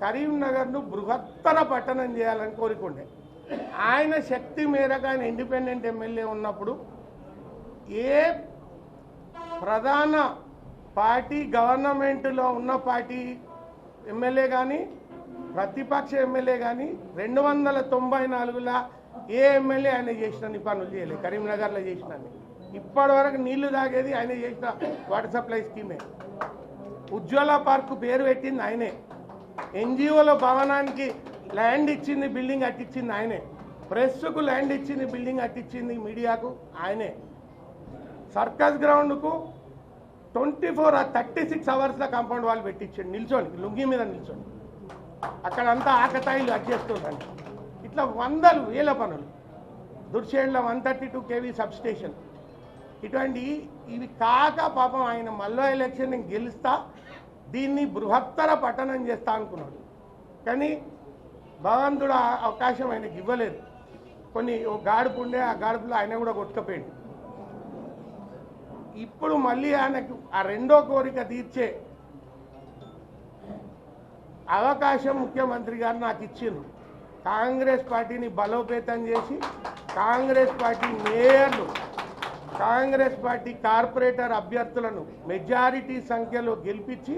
కరీంనగర్ను బృహత్తర పట్టణం చేయాలని కోరుకుండే. ఆయన శక్తి మేరకు ఆయన ఇండిపెండెంట్ ఎమ్మెల్యే ఉన్నప్పుడు ఏ ప్రధాన పార్టీ గవర్నమెంట్లో ఉన్న పార్టీ ఎమ్మెల్యే కానీ ప్రతిపక్ష ఎమ్మెల్యే కానీ 294లా ఏ ఎమ్మెల్యే ఆయన చేసిన పనులు చేయలేదు. కరీంనగర్లో చేసినని ఇప్పటి వరకు నీళ్లు తాగేది ఆయన చేసిన వాటర్ సప్లై స్కీమే. ఉజ్వల పార్కు పేరు పెట్టింది ఆయనే. ఎన్జిఓల భవనానికి ల్యాండ్ ఇచ్చింది, బిల్డింగ్ కట్టించింది ఆయనే. ప్రెస్కు ల్యాండ్ ఇచ్చింది, బిల్డింగ్ కట్టించింది మీడియాకు ఆయనే. సర్కస్ గ్రౌండ్కు 36 అవర్స్లో కాంపౌండ్ వాళ్ళు పెట్టించండి నిల్చొని, లుంగి మీద నిల్చొని. అక్కడంతా ఆకతాయిలు అడ్జేస్తుందండి. ఇట్లా వందలు వేల పనులు. దుర్షేడ్ల 132 kV సబ్స్టేషన్, ఇటువంటి ఇవి కాక పాపం ఆయన మళ్ళీ ఎలక్షన్ నేను గెలుస్తా, దీన్ని బృహత్తర పట్టణం చేస్తా అనుకున్నాడు. కానీ భగవంతుడు అవకాశం ఆయనకి ఇవ్వలేదు. కొన్ని గాడుపు ఉండే, ఆ గాడుపులో ఆయన కూడా కొట్టుకపోయాడు. ఇప్పుడు మళ్ళీ ఆయనకు ఆ రెండో కోరిక తీర్చే అవకాశం ముఖ్యమంత్రి గారు నాకు ఇచ్చిండ్రు. కాంగ్రెస్ పార్టీని బలోపేతం చేసి, కాంగ్రెస్ పార్టీ మేయర్లు, కాంగ్రెస్ పార్టీ కార్పొరేటర్ అభ్యర్థులను మెజారిటీ సంఖ్యలో గెలిపించి,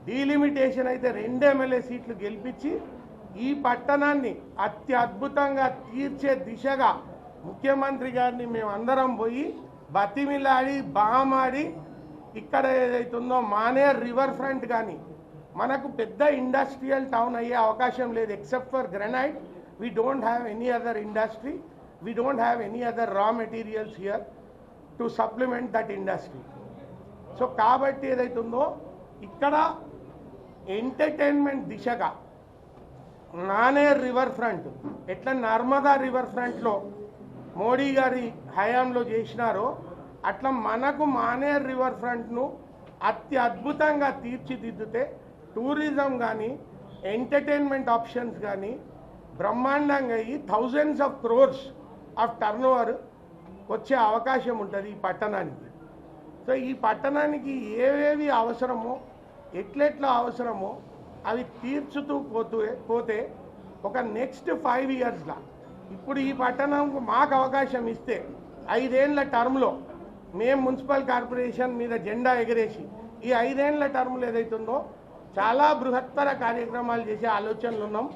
డీలిమిటేషన్ అయితే 2 ఎమ్మెల్యే సీట్లు గెలిపించి ఈ పట్టణాన్ని అత్యద్భుతంగా తీర్చే దిశగా ముఖ్యమంత్రి గారిని మేమందరం పోయి బతిమిలాడి బామాడి, ఇక్కడ ఏదైతుందో మానేర్ రివర్ ఫ్రంట్ కానీ మనకు పెద్ద ఇండస్ట్రియల్ టౌన్ అయ్యే అవకాశం లేదు. Except for granite we don't have any other industry, we don't have any other రా materials here to supplement that industry. So కాబట్టి ఏదైతుందో ఇక్కడ ఎంటర్టైన్మెంట్ దిశగా నానేర్ రివర్ ఫ్రంట్ ఎట్లా నర్మదా రివర్ ఫ్రంట్లో మోడీ గారి హయాంలో చేసినారో అట్లా మనకు మానేర్ రివర్ ఫ్రంట్ను అత్యద్భుతంగా తీర్చిదిద్దితే టూరిజం కానీ ఎంటర్టైన్మెంట్ ఆప్షన్స్ కానీ బ్రహ్మాండంగా అయ్యి thousands of crores of turn over వచ్చే అవకాశం ఉంటుంది ఈ పట్టణానికి. సో ఈ పట్టణానికి ఏవేవి అవసరమో, ఎట్లెట్లా అవసరమో అవి తీర్చుతూ పోతే ఒక నెక్స్ట్ 5 ఇయర్స్లో ఇప్పుడు ఈ పట్టణంకు మాకు అవకాశం ఇస్తే 5 ఏళ్ల టర్మ్లో మేము మున్సిపల్ కార్పొరేషన్ మీద జెండా ఎగరేసి ఈ 5 ఏళ్ల టర్మ్లో ఏదైతుందో చాలా బృహత్తర కార్యక్రమాలు చేసే ఆలోచనలు ఉన్నాం.